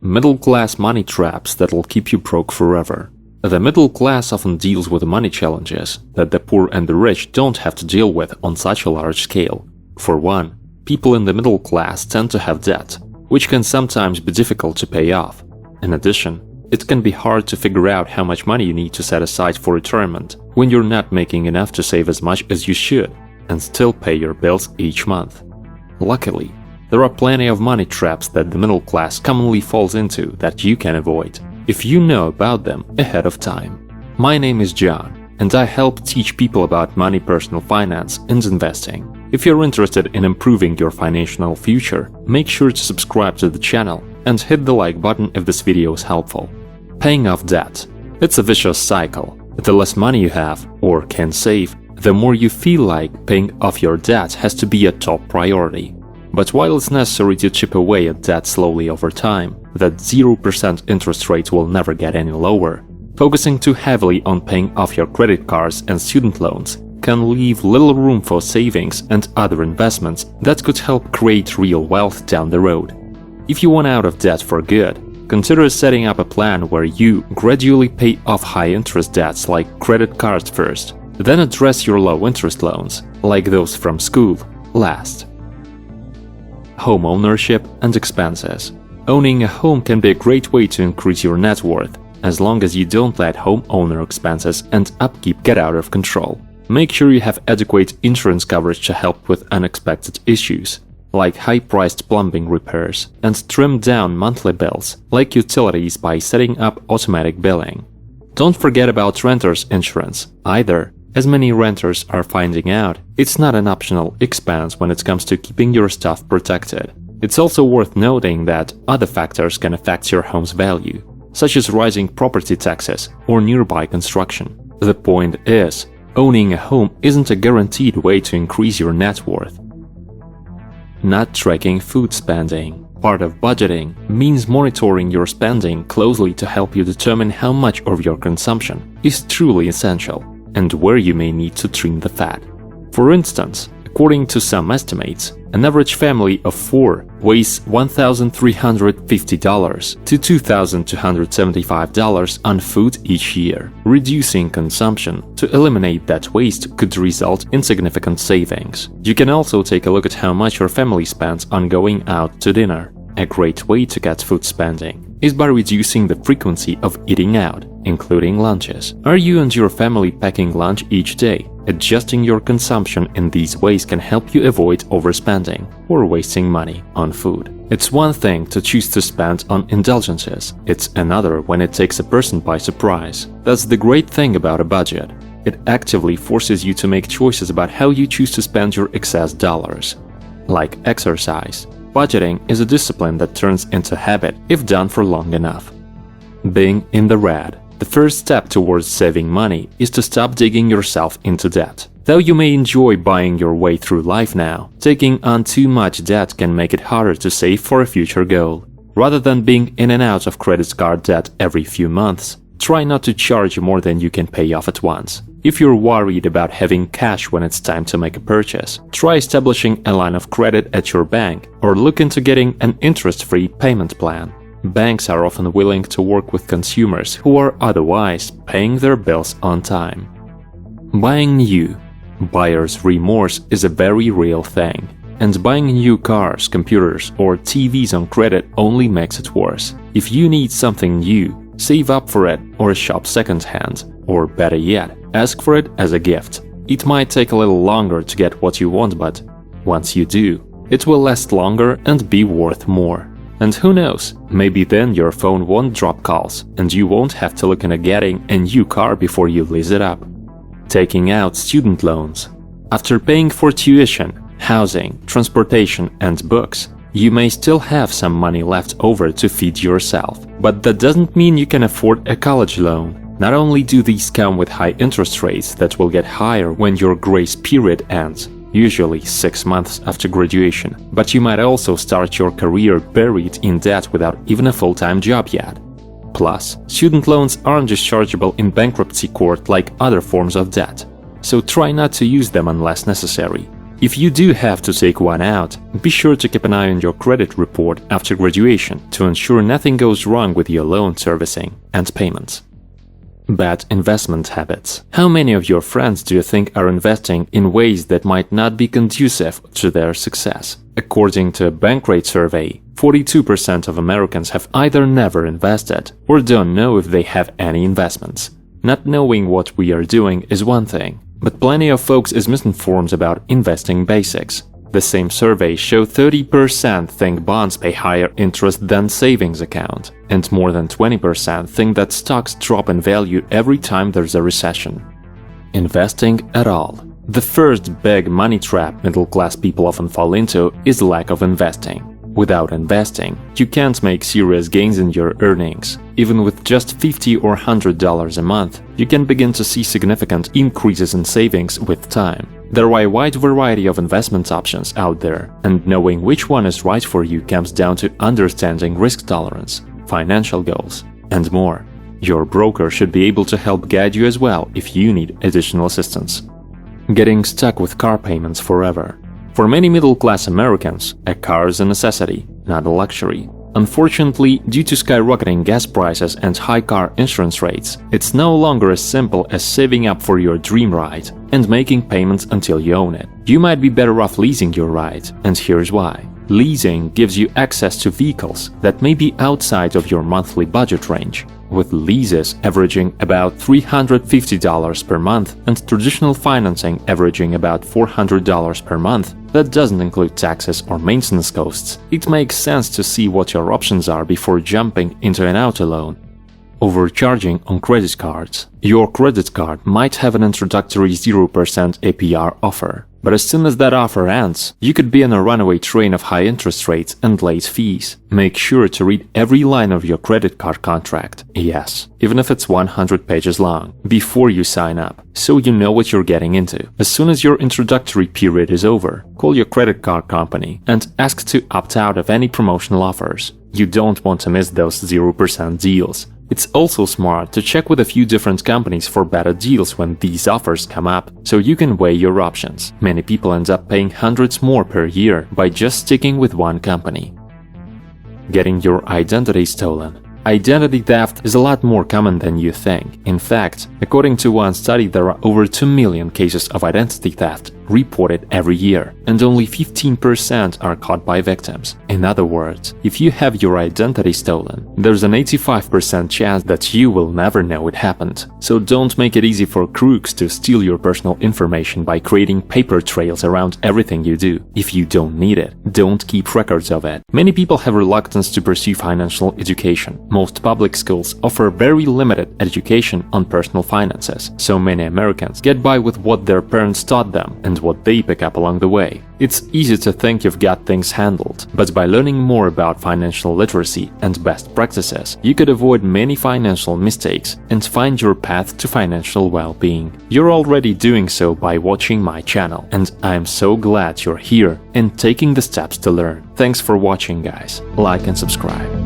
Middle-class money traps that'll keep you broke forever. The middle class often deals with money challenges that the poor and the rich don't have to deal with on such a large scale. For one, people in the middle class tend to have debt, which can sometimes be difficult to pay off. In addition, it can be hard to figure out how much money you need to set aside for retirement when you're not making enough to save as much as you should and still pay your bills each month. Luckily, there are plenty of money traps that the middle class commonly falls into that you can avoid if you know about them ahead of time. My name is John, and I help teach people about money, personal finance, and investing. If you're interested in improving your financial future, make sure to subscribe to the channel and hit the like button if this video is helpful. Paying off debt. It's a vicious cycle. The less money you have or can save, the more you feel like paying off your debt has to be a top priority. But while it's necessary to chip away at debt slowly over time, that 0% interest rate will never get any lower. Focusing too heavily on paying off your credit cards and student loans can leave little room for savings and other investments that could help create real wealth down the road. If you want out of debt for good, consider setting up a plan where you gradually pay off high-interest debts like credit cards first, then address your low-interest loans, like those from school, last. Home ownership and expenses. Owning a home can be a great way to increase your net worth, as long as you don't let homeowner expenses and upkeep get out of control. Make sure you have adequate insurance coverage to help with unexpected issues, like high-priced plumbing repairs, and trim down monthly bills, like utilities, by setting up automatic billing. Don't forget about renter's insurance, either. As many renters are finding out, it's not an optional expense when it comes to keeping your stuff protected. It's also worth noting that other factors can affect your home's value, such as rising property taxes or nearby construction. The point is, owning a home isn't a guaranteed way to increase your net worth. Not tracking food spending. Part of budgeting means monitoring your spending closely to help you determine how much of your consumption is truly essential and where you may need to trim the fat. For instance, according to some estimates, an average family of 4 wastes $1,350 to $2,275 on food each year. Reducing consumption to eliminate that waste could result in significant savings. You can also take a look at how much your family spends on going out to dinner. A great way to cut food spending is by reducing the frequency of eating out, including lunches. Are you and your family packing lunch each day? Adjusting your consumption in these ways can help you avoid overspending or wasting money on food. It's one thing to choose to spend on indulgences, it's another when it takes a person by surprise. That's the great thing about a budget. It actively forces you to make choices about how you choose to spend your excess dollars. Like exercise, budgeting is a discipline that turns into habit if done for long enough. Being in the red. The first step towards saving money is to stop digging yourself into debt. Though you may enjoy buying your way through life now, taking on too much debt can make it harder to save for a future goal. Rather than being in and out of credit card debt every few months, try not to charge more than you can pay off at once. If you're worried about having cash when it's time to make a purchase, try establishing a line of credit at your bank or look into getting an interest-free payment plan. Banks are often willing to work with consumers who are otherwise paying their bills on time. Buying new. Buyer's remorse is a very real thing, and buying new cars, computers, or TVs on credit only makes it worse. If you need something new, save up for it or shop second-hand, or better yet, ask for it as a gift. It might take a little longer to get what you want, but once you do, it will last longer and be worth more. And who knows, maybe then your phone won't drop calls and you won't have to look into getting a new car before you lease it up. Taking out student loans. After paying for tuition, housing, transportation, and books, you may still have some money left over to feed yourself. But that doesn't mean you can afford a college loan. Not only do these come with high interest rates that will get higher when your grace period ends, usually 6 months after graduation, but you might also start your career buried in debt without even a full-time job yet. Plus, student loans aren't dischargeable in bankruptcy court like other forms of debt, so try not to use them unless necessary. If you do have to take one out, be sure to keep an eye on your credit report after graduation to ensure nothing goes wrong with your loan servicing and payments. Bad investment habits. How many of your friends do you think are investing in ways that might not be conducive to their success? According to a Bankrate survey, 42% of Americans have either never invested or don't know if they have any investments. Not knowing what we are doing is one thing, but plenty of folks is misinformed about investing basics. The same survey showed 30% think bonds pay higher interest than savings account, and more than 20% think that stocks drop in value every time there's a recession. Investing at all. The first big money trap middle-class people often fall into is lack of investing. Without investing, you can't make serious gains in your earnings. Even with just $50 or $100 a month, you can begin to see significant increases in savings with time. There are a wide variety of investment options out there, and knowing which one is right for you comes down to understanding risk tolerance, financial goals, and more. Your broker should be able to help guide you as well if you need additional assistance. Getting stuck with car payments forever. For many middle-class Americans, a car is a necessity, not a luxury. Unfortunately, due to skyrocketing gas prices and high car insurance rates, it's no longer as simple as saving up for your dream ride and making payments until you own it. You might be better off leasing your ride, and here's why. Leasing gives you access to vehicles that may be outside of your monthly budget range, with leases averaging about $350 per month and traditional financing averaging about $400 per month. That doesn't include taxes or maintenance costs. It makes sense to see what your options are before jumping into an auto loan. Overcharging on credit cards. Your credit card might have an introductory 0% APR offer, but as soon as that offer ends, you could be on a runaway train of high interest rates and late fees. Make sure to read every line of your credit card contract, yes, even if it's 100 pages long, before you sign up, so you know what you're getting into. As soon as your introductory period is over, call your credit card company and ask to opt out of any promotional offers. You don't want to miss those 0% deals. It's also smart to check with a few different companies for better deals when these offers come up, so you can weigh your options. Many people end up paying hundreds more per year by just sticking with one company. Getting your identity stolen. Identity theft is a lot more common than you think. In fact, according to one study, there are over 2 million cases of identity theft reported every year, and only 15% are caught by victims. In other words, if you have your identity stolen, there's an 85% chance that you will never know it happened. So don't make it easy for crooks to steal your personal information by creating paper trails around everything you do. If you don't need it, don't keep records of it. Many people have reluctance to pursue financial education. Most public schools offer very limited education on personal finances, so many Americans get by with what their parents taught them and what they pick up along the way. It's easy to think you've got things handled, but by learning more about financial literacy and best practices, you could avoid many financial mistakes and find your path to financial well-being. You're already doing so by watching my channel, and I'm so glad you're here and taking the steps to learn. Thanks for watching, guys. Like and subscribe.